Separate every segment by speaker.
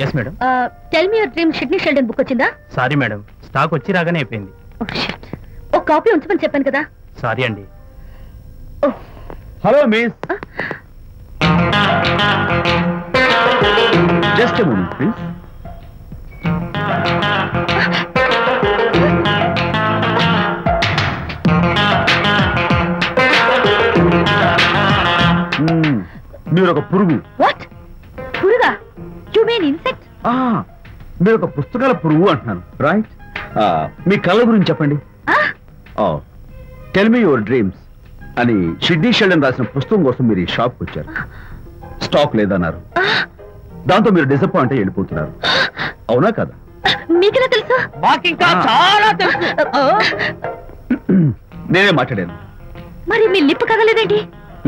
Speaker 1: yes madam.
Speaker 2: Tell me your dream Sydney Sheldon book వచ్చిందా?
Speaker 1: Sorry madam, stock వచ్చి రాగానే అయిపోయింది.
Speaker 2: Oh shit. ఒక కాపీ ఉంచమని చెప్పాను కదా.
Speaker 1: సారీ అండి.
Speaker 3: Hello miss. Just a moment please. మీరు ఒక పురుగు.
Speaker 2: వాట్? పురుగా? You mean insect?
Speaker 3: మీరు ఒక పుస్తకాల పురుగు అంటున్నాను, రైట్? మీ కళ్ళ గురించి చెప్పండి. టెల్ మీ యువర్ డ్రీమ్స్ అని సిడ్నీ షెల్డన్ రాసిన పుస్తకం కోసం మీరు ఈ షాప్కి వచ్చారు. స్టాక్ లేదన్నారు. దాంతో మీరు డిసప్పాయింట్ అయ్యి వెళ్ళిపోతున్నారు. అవునా కదా?
Speaker 2: మీకెలా తెలుసు?
Speaker 4: మాకింకా చాలా తెలుసు.
Speaker 3: నేనే మాట్లాడాను.
Speaker 2: మరి మీ లిప్ కదలేదేంటి?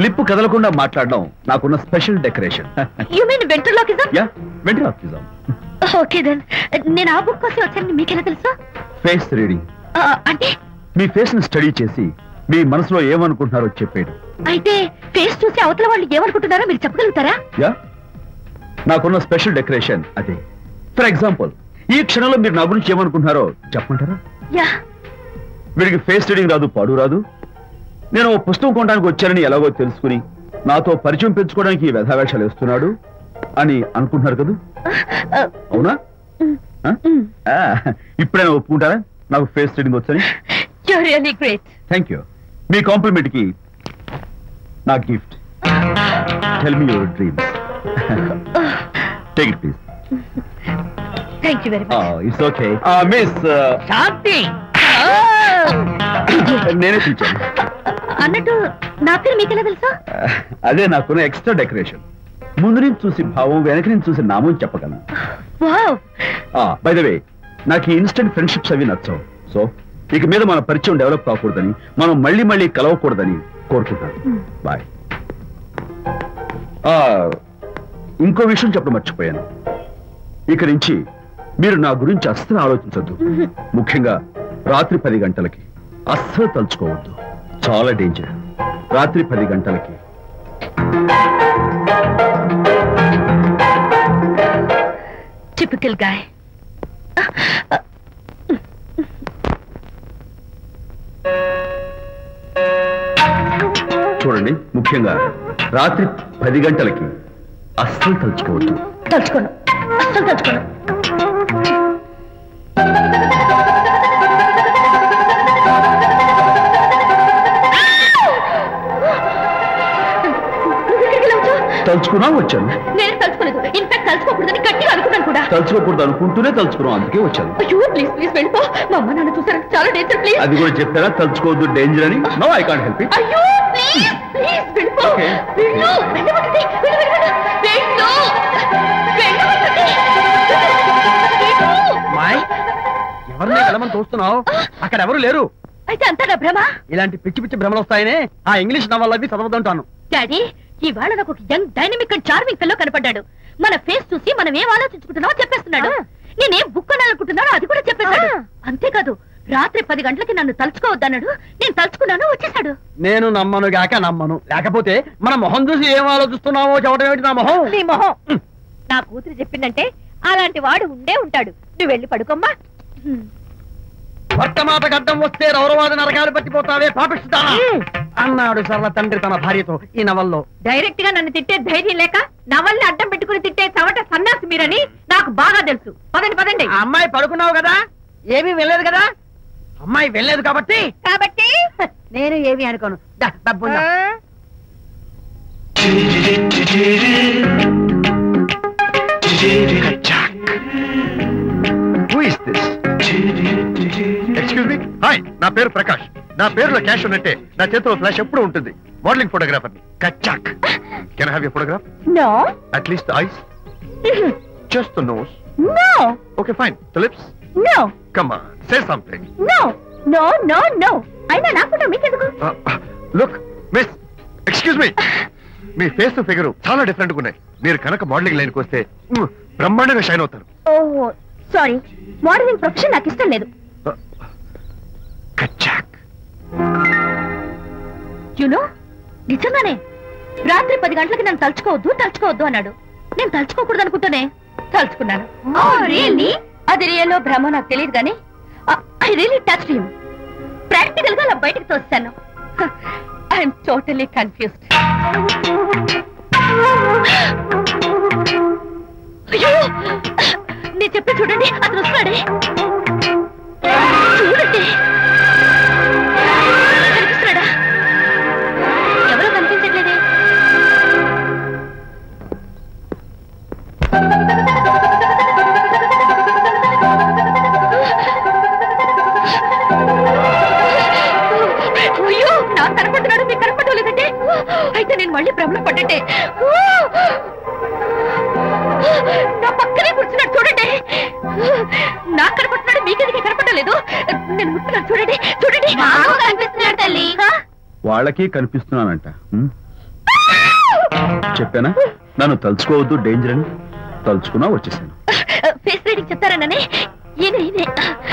Speaker 3: లిప్ కదలకుండా మాట్లాడడం నాకున్న special decoration.
Speaker 2: You mean ventriloquism?
Speaker 3: Yeah, ventriloquism.
Speaker 2: Okay then. నేను ఆ బుక్ కోసం వచ్చాను, మీకెలా తెలుసు?
Speaker 3: Face reading.
Speaker 2: అంటే
Speaker 3: మీ ఫేస్ ని స్టడీ చేసి మీ మనసులో ఏమనుకుంటున్నారో చెప్పేది.
Speaker 2: అయితే ఫేస్ చూసి అవతల వాళ్ళు ఏమనుకుంటున్నారో మీరు చెప్పగలుగుతారా?
Speaker 3: యా, నాకున్న స్పెషల్ డెకరేషన్ అదే. ఫర్ ఎగ్జాంపుల్, ఈ క్షణంలో మీరు నా గురించి ఏమనుకుంటున్నారో చెప్పమంటారా?
Speaker 2: యా.
Speaker 3: వీడికి ఫేస్ రీడింగ్ రాదు, పాడు రాదు. నేను ఓ పుస్తకం కొనడానికి వచ్చానని ఎలాగో తెలుసుకుని నాతో పరిచయం పెంచుకోవడానికి ఈ వ్యధావేషాలు వేస్తున్నాడు అని అనుకుంటున్నారు కదా? అవునా? ఇప్పుడైనా ఒప్పుకుంటారా నాకు ఫేస్ రీడింగ్ వచ్చని?
Speaker 2: You are really great.
Speaker 3: Thank you. మీ కాంప్లిమెంట్ కి నా gift. Tell me your dreams. Take it please.
Speaker 2: Thank you very much.
Speaker 3: It's okay. Miss
Speaker 4: Shanti.
Speaker 3: నేనే పిలిచాను.
Speaker 2: అన్నట్టు నా పేరు మీకెలా తెలుసా?
Speaker 3: అదే నాకున్న ఎక్స్ట్రా డెకరేషన్. ముందు నుంచి చూసి భావం, వెనక నుంచి చూసి నామం చెప్పగలను.
Speaker 2: వావ్.
Speaker 3: బై ద వే, నాకు ఈ ఇన్స్టెంట్ ఫ్రెండ్షిప్స్ అవి నచ్చవు. సో ఇక మీద మన పరిచయం డెవలప్ కాకూడదని, మనం మళ్ళీ మళ్ళీ కలవకూడదని కోరుకుంటాను. బాయ్. ఇంకో విషయం చెప్పడం మర్చిపోయాను. ఇక నుంచి మీరు నా గురించి అస్సలు ఆలోచించద్దు. ముఖ్యంగా రాత్రి 10 గంటలకి అస్సలు తలుచుకోవద్దు. చాలా డేంజర్. రాత్రి 10 గంటలకి.
Speaker 2: Typical guy.
Speaker 3: చూడండి, ముఖ్యంగా రాత్రి 10 గంటలకి అస్సలు తలుచుకోవద్దు.
Speaker 2: తలుచుకోను, అస్సలు తలుచుకోను.
Speaker 3: తలుచుకున్నా వచ్చాను.
Speaker 2: నేను తలుచుకోలేదు. ఇన్ఫాక్ట్ తలుచుకోకూడదని గట్టిగా అనుకున్నాను కూడా.
Speaker 3: తలుచుకోకూడదు అనుకుంటూనే తలుచుకున్నాం, అందుకే వచ్చాను.
Speaker 2: అయ్యో ప్లీజ్ ప్లీజ్ వెళ్ళిపో. మా అమ్మ నాన్న చూసారు, చాలా డేంజర్. ప్లీజ్.
Speaker 3: అది కూడా చెప్తారా తలుచుకోవద్దు డేంజర్ అని? No, I can't help it.
Speaker 2: అయ్యో ప్లీజ్ ప్లీజ్ వెళ్ళిపో. వెళ్ళు, వెళ్ళవద్దండి. వెళ్ళు వెళ్ళు వెళ్ళు. వెళ్ళవద్దండి.
Speaker 4: మాయ్, ఎవరిని వెళ్ళమని చూస్తున్నావు? అక్కడ ఎవరు లేరు.
Speaker 2: అయితే అంతా నా భ్రమ.
Speaker 4: ఇలాంటి పిచ్చి పిచ్చి భ్రమలు వస్తాయనే ఆ ఇంగ్లీష్ నవల్ అవి చదవదంటాను.
Speaker 2: డాడీ, ఇవాళ నాకు ఒక young dynamic and charming fellow కనపడ్డాడు. మన ఫేస్ చూసి మనం ఏం ఆలోచించుకుంటున్నామో చెప్పేస్తున్నాడు. నేనేం బుక్ అనాలనుకుంటున్నానో అది కూడా చెప్పేశాడు. అంతేకాదు, రాత్రి 10 గంటలకి నన్ను తలుచుకోవద్దన్నాడు. నేను తలుచుకున్నాను, వచ్చేసాడు.
Speaker 4: నేను నమ్మను గాక నమ్మను. లేకపోతే మన మొహం చూసి ఏం ఆలోచిస్తున్నావో చెప్పడం ఏమిటి? నా మొహం.
Speaker 2: నీ మొహం. నా కూతురు చెప్పిందంటే అలాంటి వాడు ఉండే ఉంటాడు. నువ్వు వెళ్ళి పడుకోమ్మా.
Speaker 4: భర్తమాత గడ్డం వస్తే రౌరవాద నరకాలు పట్టిపోతావే పాపిస్తానా అన్నాడు సరళ తండ్రి తన భార్యతో ఈ నవల్లో.
Speaker 2: డైరెక్ట్ గా నన్ను తిట్టే ధైర్యం లేక నవల్ని అడ్డం పెట్టుకుని తిట్టే చవట సన్యాసి మీరని నాకు బాగా తెలుసు. పదండి పదండి.
Speaker 4: ఆ అమ్మాయి పడుకున్నావు కదా, ఏమీ వెళ్ళలేదు కదా. అమ్మాయి వెళ్ళలేదు కాబట్టి నేను ఏమీ అనుకోను. డబ్బు
Speaker 5: ఎక్స్క్యూజ్ మీ. హాయ్, నా పేరు ప్రకాష్. నా పేరులో క్యాష్ ఉన్నట్టే నా చేతిలో ఫ్లాష్ ఎప్పుడు ఉంటుంది. మోడలింగ్ ఫోటోగ్రాఫర్ ని. కచ్చాక్. Can I have your photograph?
Speaker 2: No.
Speaker 5: At least the eyes? Just the nose?
Speaker 2: No.
Speaker 5: Okay fine. The lips?
Speaker 2: No.
Speaker 5: Come on, say something.
Speaker 2: No no no no. అయినా నా ఫోటో మీకెందుకు?
Speaker 5: Look miss, excuse me. మీ face figure చాలా different గా ఉన్నాయి. మీరు కనుక modelling లైన్కి వస్తే బ్రహ్మాండంగా షైన్ అవుతారు.
Speaker 2: ఓహో సారీ, మోడలింగ్ ప్రొఫెషన్ నాకు ఇష్టం లేదు. యునో, నిజంగానే రాత్రి 10 గంటలకి నన్ను తలుచుకోవద్దు తలుచుకోవద్దు అన్నాడు. నేను తలుచుకోకూడదు అనుకుంటూనే తలుచుకున్నాను. అది రియల్లో భ్రమ నాకు తెలియదు కానీ I really touch him. Practical గా అలా బయటకు తోస్తాను. I'm totally confused. అయ్యో నేను చెప్పి చూడండి, అతను వస్తున్నాడే. చూడండి కనిపిస్తున్నాడా? ఎవరో కనిపించట్లేదే. అయ్యో నాకు కనపడుతున్నాడు, మీకు కనపడటం లేదంటే అయితే నేను మళ్ళీ భ్రమలో పడ్డంటే. నా పక్కనే కూర్చున్నాడు చూడండి. నాకు కనపడుతున్నాడు, మీకెందుకు కనపడటం లేదు? నేను ముట్టున్నాను చూడండి. చూడండి కనిపిస్తున్నాడు తల్లి.
Speaker 3: వాళ్ళకి కనిపిస్తున్నానంట. చెప్పానా నన్ను తలుచుకోవద్దు, డేంజర్ అని. తలుచుకున్నా వచ్చేసాను.
Speaker 2: ఫేస్ రీడింగ్ చెప్తారననే.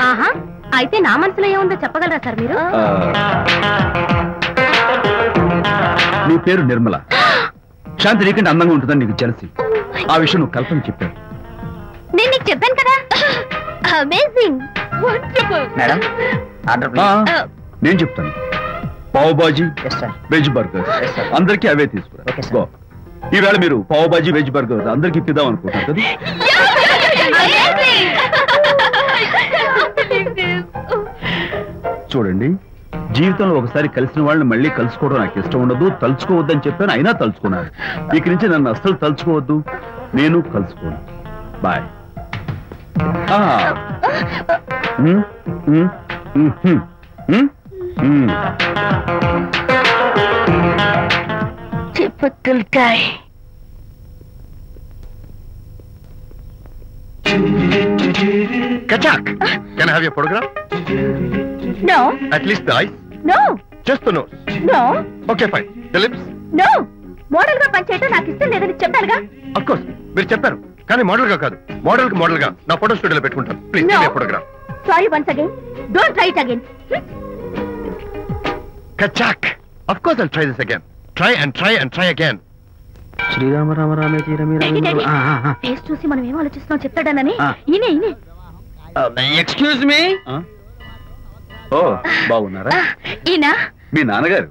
Speaker 2: ఆహా అయితే నా మనసులో ఏముందో చెప్పగలరా సార్ మీరు?
Speaker 3: నీ పేరు నిర్మల. శాంతి నీకంటే అందంగా ఉంటుందని నీకు తెలిసి ఆ విషయం నువ్వు కల్పన చెప్పాను.
Speaker 2: నేను నీకు చెప్పాను కదా. Amazing, wonderful.
Speaker 4: మేడం
Speaker 3: నేను చెప్తాను. పావ్ బాజీ, వెజ్ బర్గర్ అందరికీ అవే తీసుకురా. గో. ఈవేళ మీరు పావ్ బాజీ వెజ్ బర్గర్ అందరికి ఇప్పిద్దాం అనుకుంటున్నారు కదా. చూడండి, జీవితంలో ఒకసారి కలిసిన వాళ్ళని మళ్ళీ కలుసుకోవడం నాకు ఇష్టం ఉండదు. తలుచుకోవద్దని చెప్పాను, అయినా తలుచుకున్నాను. ఇక నుంచి నన్ను అస్సలు తలుచుకోవద్దు, నేను కలుసుకోను. Bye.
Speaker 2: Typical guy.
Speaker 5: Kachak, can I have your photograph?
Speaker 2: No.
Speaker 5: At least the eyes?
Speaker 2: No.
Speaker 5: Just the nose?
Speaker 2: No.
Speaker 5: Okay, fine. The lips?
Speaker 2: No. Model గా పనిచేయటం నాకు ఇష్టం లేదని చెప్పానుగా.
Speaker 5: Of course, మీరు చెప్పారు. కానీ మోడల్ గా కాదు, మోడల్ గా నా ఫోటో స్టూడియోలో పెట్టుకుంటాను. Please give me photograph.
Speaker 2: Sorry once again. Don't try it again.
Speaker 5: Kachak, of course I'll try this again. Try and try and try again.
Speaker 4: Srirama Rama రామే
Speaker 2: ఫేస్ చూసి మనం ఏం ఆలోచిస్తున్నాం చెప్తాడనని. ఈయనే.
Speaker 4: Excuse me.
Speaker 3: ఓ బాగున్నారా?
Speaker 2: ఈయన
Speaker 3: మీ నాన్నగారు.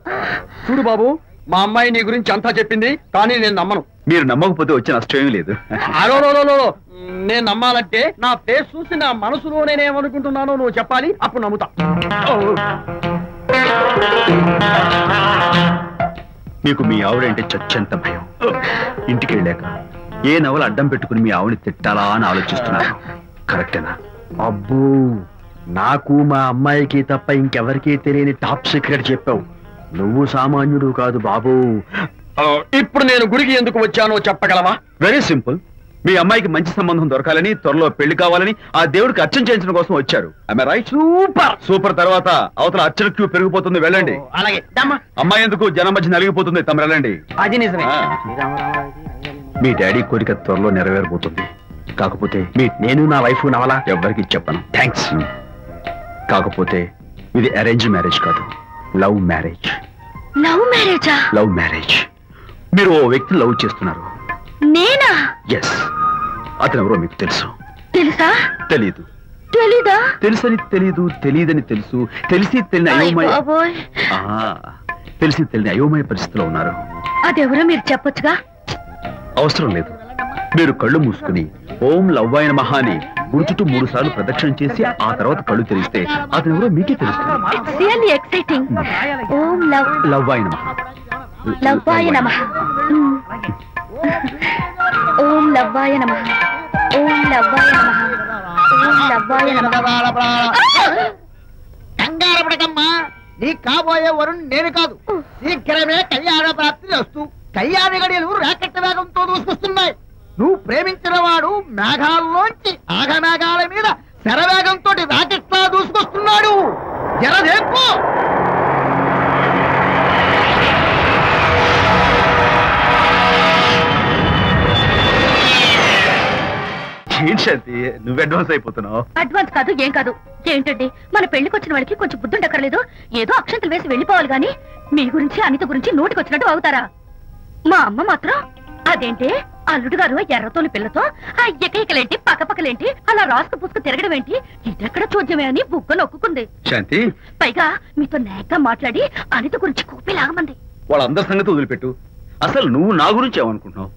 Speaker 4: చూడు బాబు, మా అమ్మాయి నీ గురించి అంతా చెప్పింది, కానీ నేను నమ్మను.
Speaker 3: మీరు నమ్మకపోతే వచ్చే నష్టం లేదు.
Speaker 4: అలో నేను నమ్మాలంటే నా ఫేస్ చూసి నా మనసులో నేనేమనుకుంటున్నానో నువ్వు చెప్పాలి, అప్పుడు నమ్ముతా.
Speaker 3: మీకు మీ ఆవిడంటే చచ్చంత భయం. ఇంటికి వెళ్ళాక ఏ నవల అడ్డం పెట్టుకుని మీ ఆవిడ తిట్టాలా అని ఆలోచిస్తున్నాను. కరెక్టేనా?
Speaker 4: అబ్బో, నాకు మా అమ్మాయికి తప్ప ఇంకెవరికీ తెలియని టాప్ సీక్రెట్ చెప్పావు. నువ్వు సామాన్యుడు కాదు బాబు. ఇప్పుడు నేను గుడికి ఎందుకు వచ్చానో చెప్పగలవా?
Speaker 3: Very simple. మీ అమ్మాయికి మంచి సంబంధం దొరకాలని, త్వరలో పెళ్లి కావాలని ఆ దేవుడికి అర్చన చేయించడం కోసం వచ్చారు. Am I right? సూపర్. తర్వాత అవతల అర్చన క్యూ పెరిగిపోతుంది, వెళ్ళండి.
Speaker 4: అలాగే.
Speaker 3: అమ్మాయి ఎందుకు జనం మధ్య నలిగిపోతుంది, తమ వెళ్ళండి.
Speaker 4: అది నిజమే.
Speaker 3: మీ డాడీ కోరిక త్వరలో నెరవేరబోతుంది. కాకపోతే
Speaker 4: నేను నా వైఫ్ నవలా
Speaker 3: ఎవ్వరికి చెప్పను. థ్యాంక్స్. కాకపోతే ఇది అరేంజ్ మ్యారేజ్ కాదు, లవ్ మ్యారేజ్.
Speaker 2: లవ్ మ్యారేజా?
Speaker 3: Love marriage. మీరు ఓ వ్యక్తి లవ్ చేస్తున్నారు.
Speaker 2: నేనా?
Speaker 3: ఎస్. అతను ఎవరో మీకు తెలుసు.
Speaker 2: తెలుసా?
Speaker 3: తెలీదు.
Speaker 2: తెలీదా?
Speaker 3: తెలుసని తెలీదు, తెలియదని తెలుసు, తెలిసి తెలియని అయోమయ అయోమయ పరిస్థితిలో ఉన్నారు.
Speaker 2: అదెవరో మీరు చెప్పొచ్చుగా.
Speaker 3: అవసరం లేదు. మీరు కళ్ళు మూసుకుని ఓం లవ్వాయ నమః అని గుడి చుట్టూ 3 సార్లు ప్రదక్షిణ చేసి ఆ తర్వాత కళ్ళు తెరిస్తే అతను ఎవరో మీకే తెలుస్తుంది.
Speaker 2: It's really exciting. ఓం
Speaker 3: లవ్వాయ నమః.
Speaker 2: లవ్వాయ నమః. ఓం లవ్వాయ నమః. ఓం లవ్వాయ నమః. ఓం లవ్వాయ నమః.
Speaker 4: కంగారు పడకమ్మా, నీ కాబోయే వరుణ్ నేను కాదు. శీఘ్రమే కళ్యాణ ప్రాప్తి వస్తూ కళ్యాణ గడియలు రాకెట్ వేగంతో దూసుకొస్తున్నాయి. నువ్వు ప్రేమించిన వాడు మేఘాల్లోంచి ఆగమేఘాల మీద శరవేగంతో రాకెట్లా దూసుకొస్తున్నాడు. జరదేపు.
Speaker 3: శాంతి, నువ్వు అడ్వాన్స్ అయిపోతున్నావు.
Speaker 2: అడ్వాన్స్ కాదు, ఏం కాదు. ఏంటండి, మన పెళ్లికి వచ్చిన వాళ్ళకి కొంచెం బుద్ధుండక్కర్లేదు. ఏదో అక్షంతలు వేసి వెళ్ళిపోవాలి గాని మీ గురించి అనిత గురించి నోటికొచ్చినట్టు అవుతారా? మా అమ్మ మాత్రం అదేంటే అల్లుడు గారు ఎర్రతోలు పిల్లతో ఆ ఎకైకలేంటి పక్కపక్కలేంటి అలా రాసుకు పుసుకు తిరగడం ఏంటి ఇదెక్కడ చూద్యమే అని బుక్క నొక్కుంది.
Speaker 3: శాంతి,
Speaker 2: పైగా మీతో నేగ్గా మాట్లాడి అనిత గురించి కూపి లాగమంది.
Speaker 3: వాళ్ళందరి సంగతి వదిలిపెట్టు. అసలు నువ్వు నా గురించి ఏమనుకుంటున్నావు?